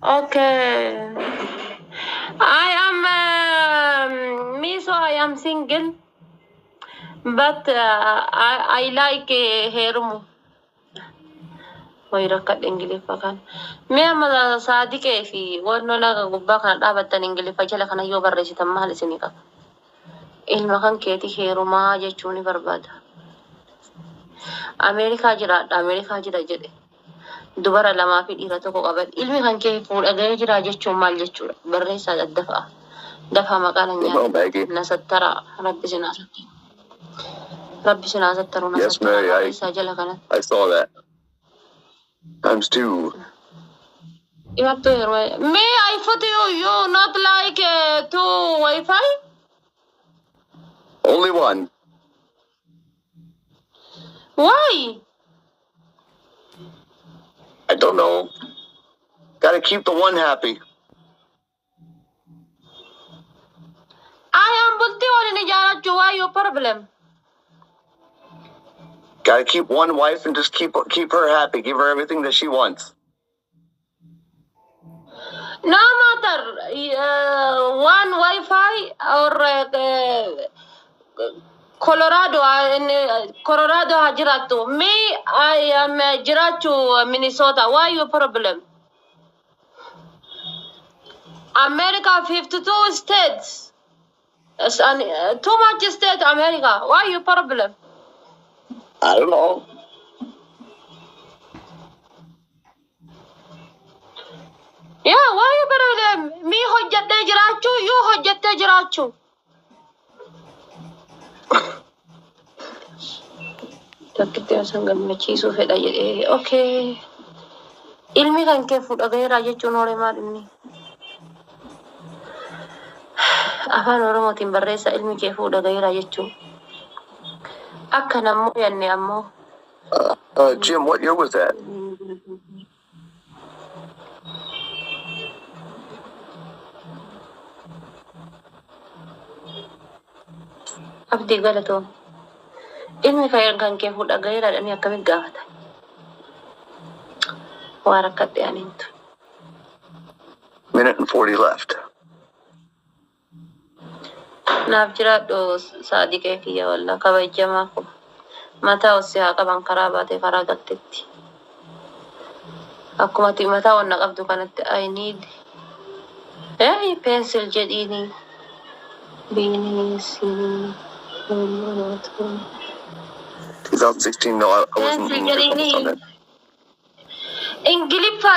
Okay. I am me, so I am single, but I like hair. ويركض إنجليز فكان ما ما صادق في ورنا قبّا كان دابت إنجليز فجلا كان يوبر رئيس تمام لسنيكا المكان كيتي خير ما جتوني برباد أمريكا جرا جدي دوباره لما في إيراتو قبل علمي كان كيف فول أجر جرا جتشون مال جتشون برئيس دفع مكان يعني نسترى ربي سناسة Yes, Mary, I saw that. Times two. You have to hear me. I put you not like two Wi-Fi. Only one. Why? I don't know. Gotta keep the one happy. I am bulti wali nijara chua your problem. Gotta keep one wife and just keep her happy. Give her everything that she wants. No matter one Wi-Fi or Colorado Colorado hajiratu. Me, I am jiratu Minnesota. Why your problem? America 52 states. And too much state America. Why your problem? I don't know. Yeah, why you problem? Me hojjatte jirachu, you hojjatte jirachu. Takkite asan gammachiisu fedha jedhee okay. Ilmi kan kee fudhateera jechuun hore maal inni? Afaan Oromootiin barreessa ilmi kee fudhateera jechuun. Akka nammoo yanne ammoo. Jim, what year was that? Abdii galatoom. Ilmi kan kee fudhateera jedhanii akkamitti gaafata? Waa rakkadhe aniintu. Minute and 40 left. Naaf jiraadhu saadiqee kiyya walla kabajamaa kun. Mataa osii haa qaban karaa baatee karaa gattetti. Akkuma mataa onna qabdu kanatti I need pencil jedhiini. Biinii 2016, no, I wasn't pencil even focused on jedhiini. that. Ingiliffa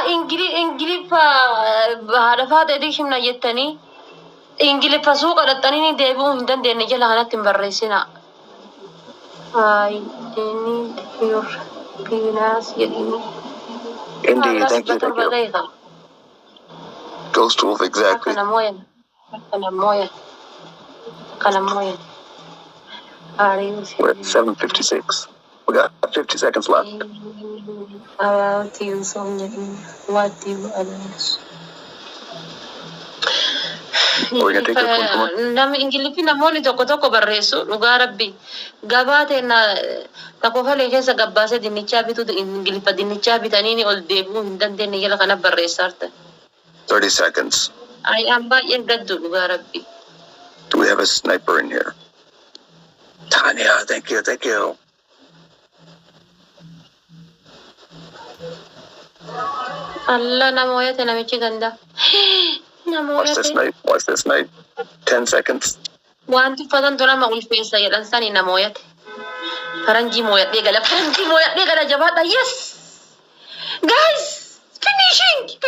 haadha faata edishimna jettanii ingiliffa suuqa dhaxxanii deebi'uu hin dandeenye jala kanatti hin barreessina. I need your peanuts jedhini. Indeed, thank you. Ghost wolf, exactly. We're at 7:56. We got 50 seconds left. About you, what do you announce? We're gonna take this one. Come on. Nam Ingiliffi namoonni tokko barreessu dhugaa rabbi gabaatee na kofalee keessa gabbaasee dinnichaa bitu Ingiliffa dinnichaa bitanii ol deebi'uu hin dandeenye jala kana barreessaarta. 30 seconds. I am baay'ee gaddu dhugaa rabbi. Do we have a sniper in here? Tanya, thank you. Allah namoyate namichi ganda. Watch this night. 10 seconds. Wanti uffatan tura ma ulfeessa jedhan sani namoyate. Faraanjjii moyadhee gala jabaadha. Yes! Guys! Finishing!